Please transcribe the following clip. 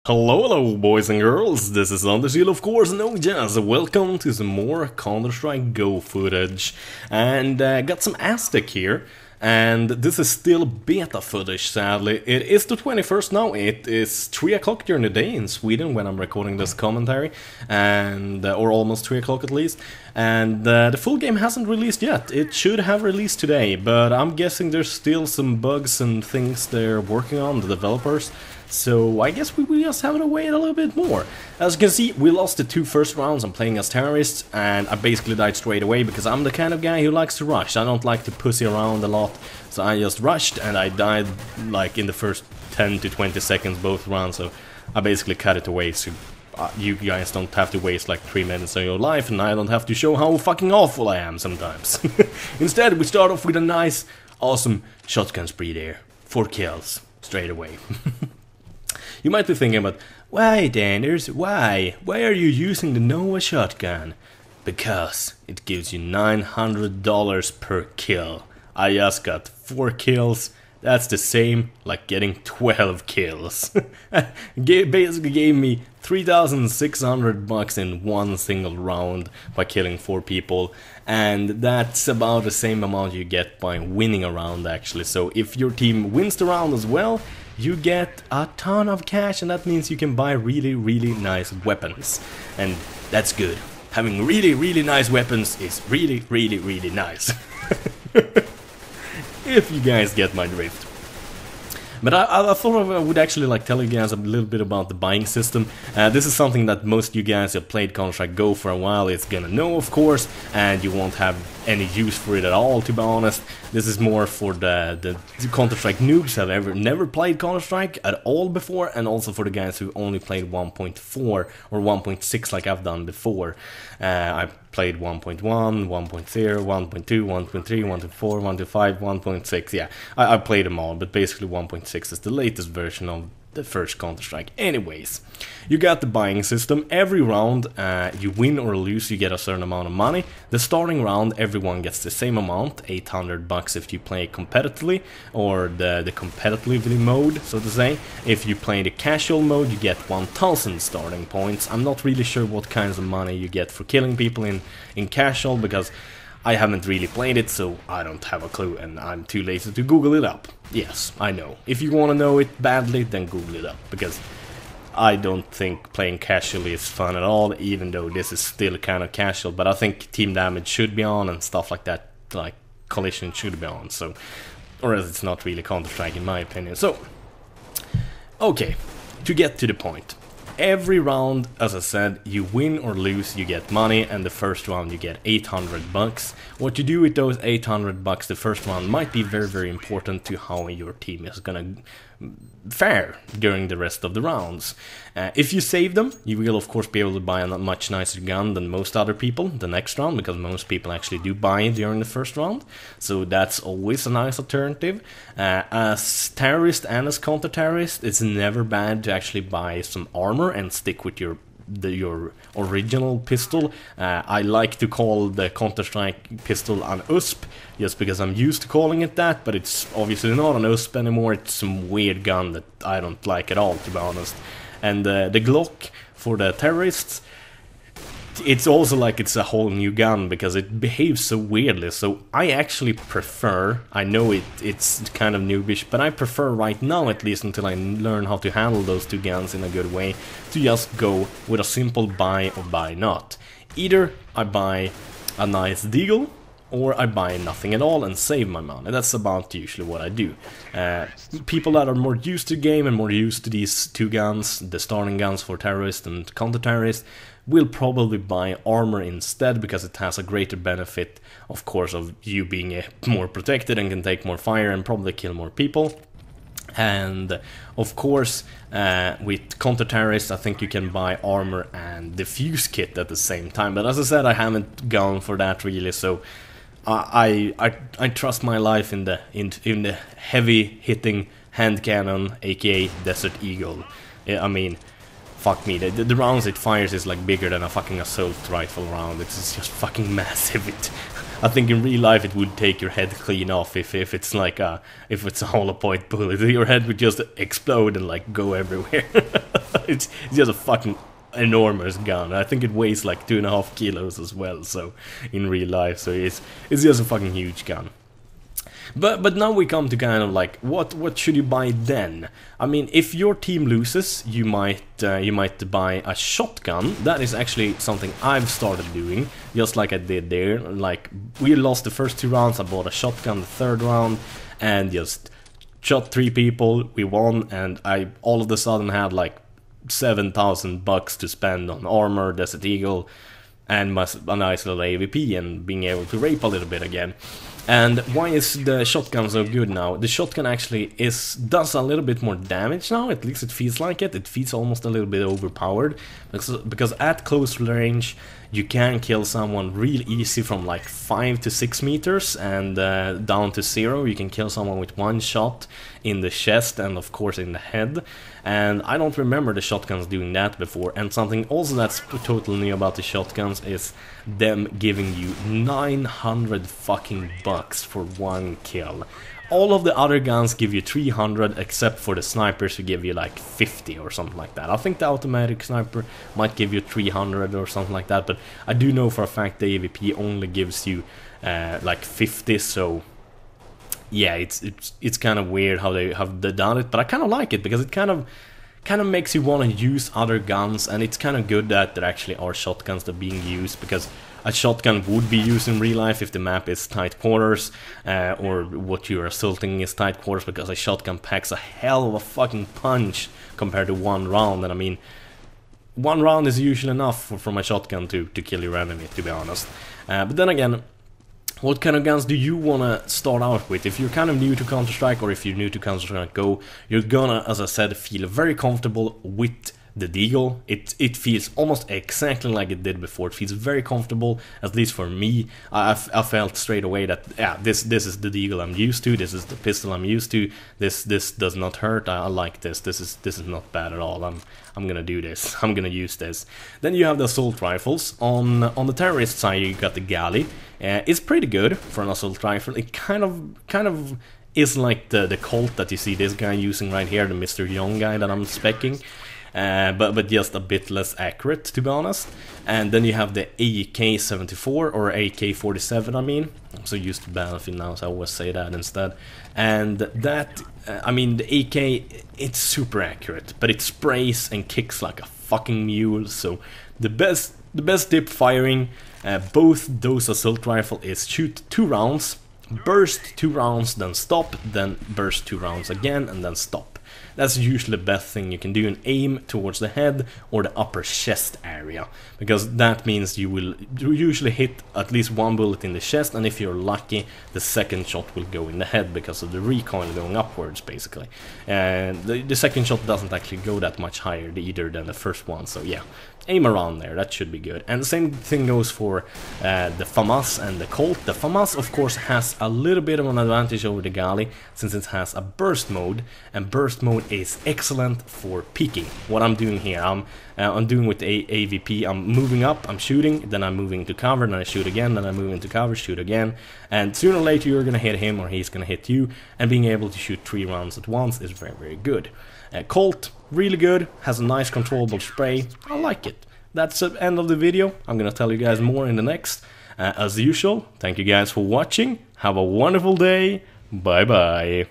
Hello boys and girls, this is imanderZEL, of course, and yes, welcome to some more Counter-Strike Go footage. And got some Aztec here, and this is still beta footage, sadly. It is the 21st now, it is 3 o'clock during the day in Sweden when I'm recording this commentary, and or almost 3 o'clock at least. And the full game hasn't released yet. It should have released today, but I'm guessing there's still some bugs and things they're working on, the developers. So I guess we just have to wait a little bit more. As you can see, we lost the 2 first rounds. I'm playing as terrorists, and I basically died straight away because I'm the kind of guy who likes to rush. I don't like to pussy around a lot, so I just rushed and I died like in the first 10 to 20 seconds both rounds. So I basically cut it away so you guys don't have to waste like 3 minutes of your life, and I don't have to show how fucking awful I am sometimes. Instead, we start off with a nice, awesome shotgun spree there. 4 kills straight away. You might be thinking, but why, Danders? Why? Why are you using the Nova shotgun? Because it gives you $900 per kill. I just got 4 kills. That's the same like getting 12 kills. Basically gave me $3,600 in one single round by killing 4 people, and that's about the same amount you get by winning a round actually. So if your team wins the round as well, you get a ton of cash, and that means you can buy really nice weapons, and that's good. Having really nice weapons is really nice. If you guys get my drift. But I thought I would actually like tell you guys a little bit about the buying system. This is something that most of you guys who have played Counter-Strike Go for a while is gonna know, of course, and you won't have any use for it at all, to be honest. This is more for the Counter-Strike noobs that have never played Counter-Strike at all before, and also for the guys who only played 1.4 or 1.6 like I've done before. I played 1.1, 1.0, 1.2, 1.3, 1.4, 1.5, 1.6, yeah. I played them all, but basically 1.6 is the latest version of the first Counter-Strike. Anyways, you got the buying system. Every round you win or lose, you get a certain amount of money. The starting round, everyone gets the same amount, $800 if you play competitively, or the competitively mode, so to say. If you play the casual mode, you get 1,000 starting points. I'm not really sure what kinds of money you get for killing people in casual, because I haven't really played it, so I don't have a clue, and I'm too lazy to Google it up. Yes, I know. If you want to know it badly, then Google it up, because I don't think playing casually is fun at all, even though this is still kind of casual, but I think team damage should be on and stuff like that, like collision should be on, so, or else it's not really Counter-Strike in my opinion. So, okay, to get to the point. Every round, as I said, you win or lose, you get money, and the first round you get $800. What you do with those $800 the first round might be very important to how your team is gonna fare during the rest of the rounds. If you save them, you will of course be able to buy a much nicer gun than most other people the next round, because most people actually do buy it during the first round, so that's always a nice alternative. As terrorist and as counter-terrorist, it's never bad to actually buy some armor and stick with your original pistol. I like to call the Counter-Strike pistol an USP, just because I'm used to calling it that, but it's obviously not an USP anymore. It's some weird gun that I don't like at all, to be honest. And the Glock for the terrorists, it's also like it's a whole new gun, because it behaves so weirdly. So I actually prefer, I know it's kind of noobish, but I prefer right now, at least until I learn how to handle those 2 guns in a good way, to just go with a simple buy or buy not. Either I buy a nice deagle, or I buy nothing at all and save my money. That's about usually what I do. People that are more used to the game and more used to these 2 guns, the starting guns for terrorists and counter-terrorists, will probably buy armor instead, because it has a greater benefit, of course, of you being more protected and can take more fire and probably kill more people. And of course, with counter-terrorists, I think you can buy armor and defuse kit at the same time. But as I said, I haven't gone for that really, so I trust my life in the heavy hitting hand cannon, aka Desert Eagle. I mean, fuck me, the rounds it fires is like bigger than a fucking assault rifle round. It's just fucking massive. I think in real life it would take your head clean off if it's like if it's a hollow point bullet. Your head would just explode and like go everywhere. It's just a fucking enormous gun. I think it weighs like 2.5 kilos as well. So in real life, so it's just a fucking huge gun. But now we come to kind of like what should you buy then? I mean, if your team loses, you might buy a shotgun. That is actually something I've started doing, just like I did there. Like we lost the first 2 rounds, I bought a shotgun the 3rd round and just shot 3 people. We won, and I all of a sudden had like $7,000 to spend on armor, Desert Eagle, and a nice little AVP, and being able to rape a little bit again. And why is the shotgun so good now? The shotgun actually does a little bit more damage now, at least it feels like it. It feels almost a little bit overpowered, because at close range you can kill someone real easy from like 5 to 6 meters and down to 0. You can kill someone with 1 shot in the chest and of course in the head. And I don't remember the shotguns doing that before. And something also that's totally new about the shotguns is them giving you 900 fucking bucks for 1 kill. All of the other guns give you 300, except for the snipers who give you like 50 or something like that. I think the automatic sniper might give you 300 or something like that, but I do know for a fact the AVP only gives you like 50, so yeah, it's kind of weird how they have done it, but I kind of like it because it kind of makes you want to use other guns, and it's kind of good that there actually are shotguns that are being used, because a shotgun would be used in real life if the map is tight quarters, or what you're assaulting is tight quarters, because a shotgun packs a hell of a fucking punch compared to 1 round, and I mean, 1 round is usually enough from a shotgun to kill your enemy, to be honest. But then again, what kind of guns do you want to start out with? If you're kind of new to Counter-Strike, or if you're new to Counter-Strike Go, you're gonna, as I said, feel very comfortable with the Deagle. It feels almost exactly like it did before. It feels very comfortable, at least for me. I felt straight away that, yeah, this is the Deagle I'm used to, this is the pistol I'm used to, this does not hurt, I like this is not bad at all, I'm gonna do this, I'm gonna use this. Then you have the assault rifles. On the terrorist side you got the Galley. It's pretty good for an assault rifle. It kind of is like the Colt that you see this guy using right here, the Mr. Young guy that I'm specking. But just a bit less accurate, to be honest. And then you have the AK-74 or AK-47, I mean. I'm so used to Battlefield now, so I always say that instead. And that, I mean, the AK, it's super accurate, but it sprays and kicks like a fucking mule. So the best dip firing, both those assault rifle is shoot 2 rounds, burst 2 rounds, then stop, then burst 2 rounds again, and then stop. That's usually the best thing you can do, and aim towards the head or the upper chest area, because that means you will usually hit at least 1 bullet in the chest, and if you're lucky, the 2nd shot will go in the head because of the recoil going upwards, basically. And the 2nd shot doesn't actually go that much higher either than the first one, so yeah. Aim around there, that should be good. And the same thing goes for the FAMAS and the Colt. The FAMAS, of course, has a little bit of an advantage over the Galley, since it has a burst mode, and burst mode is excellent for peeking. What I'm doing here, I'm doing with the AVP, I'm moving up, I'm shooting, then I'm moving to cover, then I shoot again, then I move into cover, shoot again, and sooner or later you're gonna hit him or he's gonna hit you, and being able to shoot 3 rounds at once is very, very good. Colt, really good, has a nice controllable spray, I like it. That's the end of the video. I'm gonna tell you guys more in the next. As usual, thank you guys for watching, have a wonderful day, bye bye.